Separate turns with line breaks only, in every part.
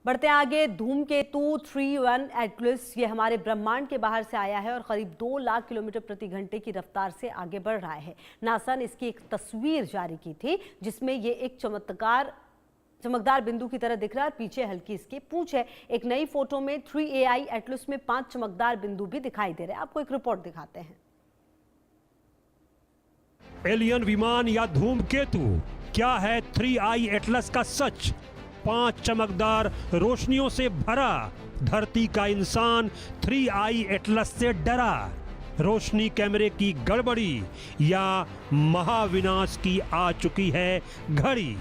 बढ़ते आगे, धूमकेतु 3.1 एटलस ये हमारे ब्रह्मांड के बाहर से आया है और करीब 2 लाख किलोमीटर प्रति घंटे की रफ्तार से आगे बढ़ रहा है। नासा ने इसकी एक तस्वीर जारी की थी जिसमें ये एक चमकदार बिंदु की तरह दिख रहा है। पीछे हल्की इसकी पूंछ है। एक नई फोटो में 3AI एटलस में 5 चमकदार बिंदु भी दिखाई दे रहे हैं। आपको एक रिपोर्ट दिखाते हैं।
एलियन विमान या धूमकेतु, क्या है 3I एटलस का सच? 5 चमकदार रोशनियों से भरा धरती का इंसान 3I एटलस से डरा। रोशनी कैमरे की गड़बड़ी या महाविनाश की आ चुकी है घड़ी।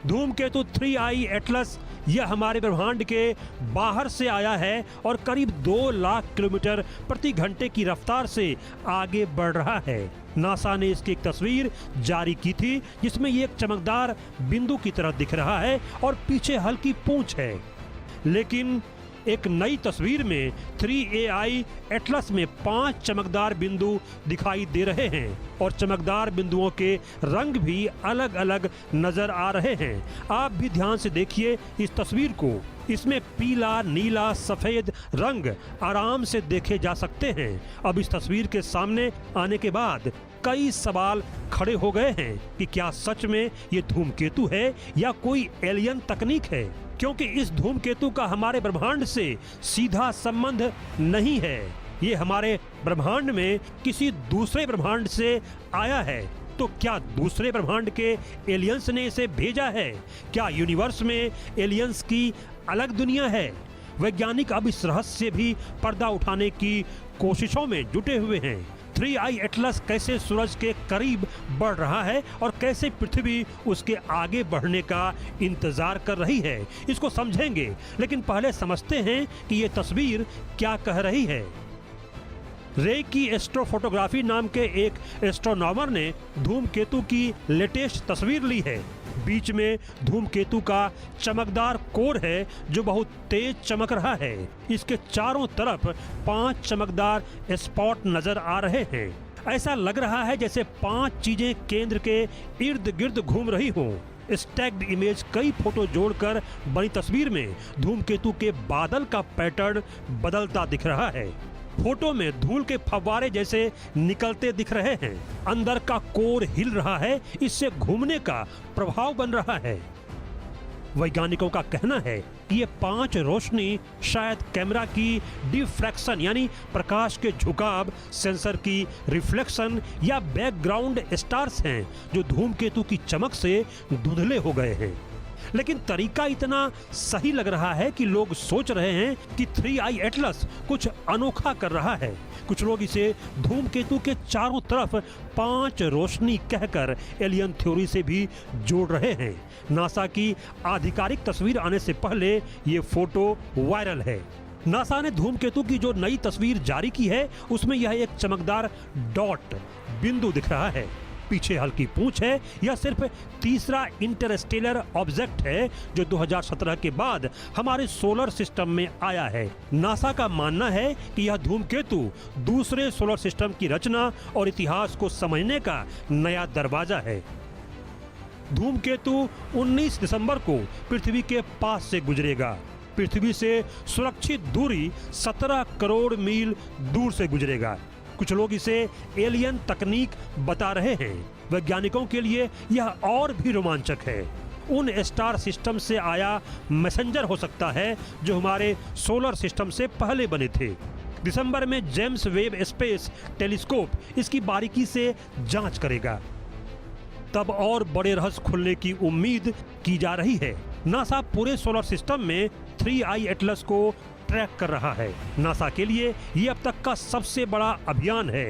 धूमकेतु 3I एटलस यह हमारे ब्रह्मांड के बाहर से आया है और करीब 2 लाख किलोमीटर प्रति घंटे की रफ्तार से आगे बढ़ रहा है। नासा ने इसकी एक तस्वीर जारी की थी जिसमें ये एक चमकदार बिंदु की तरह दिख रहा है और पीछे हल्की पूंछ है। लेकिन एक नई तस्वीर में 3AI एटलस में 5 चमकदार बिंदु दिखाई दे रहे हैं और चमकदार बिंदुओं के रंग भी अलग अलग नजर आ रहे हैं। आप भी ध्यान से देखिए इस तस्वीर को। इसमें पीला, नीला, सफेद रंग आराम से देखे जा सकते हैं। अब इस तस्वीर के सामने आने के बाद कई सवाल खड़े हो गए हैं कि क्या सच में ये धूमकेतु है या कोई एलियन तकनीक है, क्योंकि इस धूमकेतु का हमारे ब्रह्मांड से सीधा संबंध नहीं है। ये हमारे ब्रह्मांड में किसी दूसरे ब्रह्मांड से आया है। तो क्या दूसरे ब्रह्मांड के एलियंस ने इसे भेजा है? क्या यूनिवर्स में एलियंस की अलग दुनिया है? वैज्ञानिक अब इस रहस्य भी पर्दा उठाने की कोशिशों में जुटे हुए हैं। 3I एटलस कैसे सूरज के करीब बढ़ रहा है और कैसे पृथ्वी उसके आगे बढ़ने का इंतजार कर रही है, इसको समझेंगे। लेकिन पहले समझते हैं कि ये तस्वीर क्या कह रही है। रे की एस्ट्रोफोटोग्राफी नाम के एक एस्ट्रोनॉमर ने धूमकेतु की लेटेस्ट तस्वीर ली है। बीच में धूमकेतु का चमकदार कोर है जो बहुत तेज चमक रहा है। इसके चारों तरफ 5 चमकदार स्पॉट नजर आ रहे हैं। ऐसा लग रहा है जैसे 5 चीजें केंद्र के इर्द गिर्द घूम रही हों। स्टैक्ड इमेज कई फोटो जोड़कर बनी तस्वीर में धूमकेतु के बादल का पैटर्न बदलता दिख रहा है। फोटो में धूल के फव्वारे जैसे निकलते दिख रहे हैं। अंदर का कोर हिल रहा है, इससे घूमने का प्रभाव बन रहा है। वैज्ञानिकों का कहना है कि ये 5 रोशनी शायद कैमरा की डिफ्रैक्शन यानी प्रकाश के झुकाव, सेंसर की रिफ्लेक्शन या बैकग्राउंड स्टार्स हैं जो धूमकेतु की चमक से धुंधले हो गए हैं। लेकिन तरीका इतना सही लग रहा है कि लोग सोच रहे हैं कि 3I एटलस कुछ अनोखा कर रहा है। कुछ लोग इसे धूमकेतु के चारों तरफ 5 रोशनी कहकर एलियन थ्योरी से भी जोड़ रहे हैं। नासा की आधिकारिक तस्वीर आने से पहले ये फोटो वायरल है। नासा ने धूमकेतु की जो नई तस्वीर जारी की है उसमें यह एक चमकदार डॉट बिंदु दिख रहा है। पीछे हल्की पूंछ है। यह सिर्फ तीसरा इंटरस्टेलर ऑब्जेक्ट है जो 2017 के बाद हमारे सोलर सिस्टम में आया है। नासा का मानना है कि यह धूमकेतु दूसरे सोलर सिस्टम की रचना और इतिहास को समझने का नया दरवाजा है। धूमकेतु 19 दिसंबर को पृथ्वी के पास से गुजरेगा। पृथ्वी से सुरक्षित दूरी 17 करोड़ मील दूर से गुजरेगा। कुछ लोग इसे एलियन तकनीक बता रहे हैं। वैज्ञानिकों के लिए यह और भी रोमांचक है। उन स्टार सिस्टम से आया मैसेंजर हो सकता है जो हमारे सोलर सिस्टम से पहले बने थे। दिसंबर में जेम्स वेब स्पेस टेलीस्कोप इसकी बारीकी से जांच करेगा। तब और बड़े रहस्य खुलने की उम्मीद की जा रही है। नासा पूरे सोलर सिस्टम में 3I एटलस को ट्रैक कर रहा है। नासा के लिए ये अब तक का सबसे बड़ा अभियान है।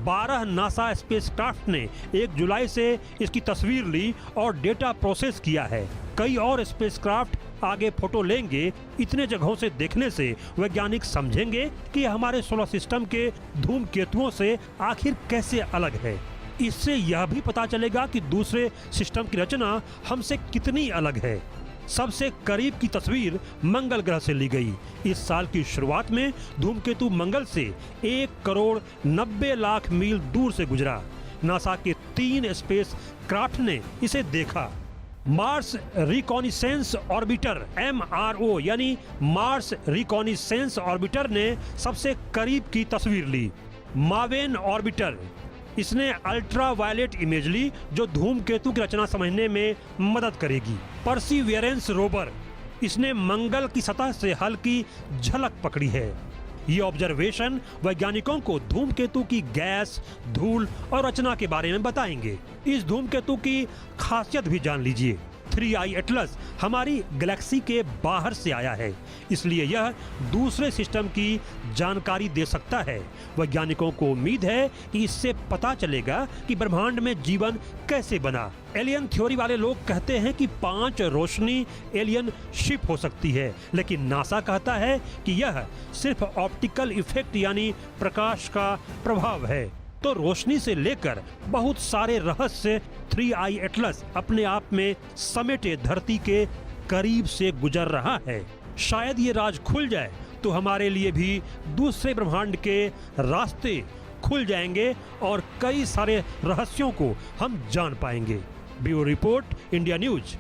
12 नासा स्पेसक्राफ्ट ने 1 जुलाई से इसकी तस्वीर ली और डेटा प्रोसेस किया है। कई और स्पेसक्राफ्ट आगे फोटो लेंगे। इतने जगहों से देखने से वैज्ञानिक समझेंगे कि हमारे सोलर सिस्टम के धूमकेतुओं से आखिर कैसे अलग है। इससे यह भी पता चलेगा कि दूसरे सिस्टम की रचना हमसे कितनी अलग है। सबसे करीब की तस्वीर मंगल ग्रह से ली गई। इस साल की शुरुआत में धूमकेतु मंगल से 1 करोड़ 90 लाख मील दूर से गुजरा। नासा के 3 स्पेस क्राफ्ट ने इसे देखा। मार्स रिकॉनिसेंस ऑर्बिटर MRO यानी मार्स रिकॉनिसेंस ऑर्बिटर ने सबसे करीब की तस्वीर ली। मावेन ऑर्बिटर, इसने अल्ट्रावायलेट इमेज ली जो धूमकेतु की रचना समझने में मदद करेगी। परसिवियरेंस रोवर, इसने मंगल की सतह से हल्की झलक पकड़ी है। ये ऑब्जर्वेशन वैज्ञानिकों को धूमकेतु की गैस, धूल और रचना के बारे में बताएंगे। इस धूमकेतु की खासियत भी जान लीजिए। 3I एटलस हमारी गैलेक्सी के बाहर से आया है, इसलिए यह दूसरे सिस्टम की जानकारी दे सकता है। वैज्ञानिकों को उम्मीद है कि इससे पता चलेगा कि ब्रह्मांड में जीवन कैसे बना। एलियन थ्योरी वाले लोग कहते हैं कि 5 रोशनी एलियन शिप हो सकती है, लेकिन नासा कहता है कि यह सिर्फ ऑप्टिकल इफेक्ट यानी प्रकाश का प्रभाव है। तो रोशनी से लेकर बहुत सारे रहस्य 3I एटलस अपने आप में समेटे धरती के करीब से गुजर रहा है। शायद ये राज खुल जाए तो हमारे लिए भी दूसरे ब्रह्मांड के रास्ते खुल जाएंगे और कई सारे रहस्यों को हम जान पाएंगे। Bureau report, India news.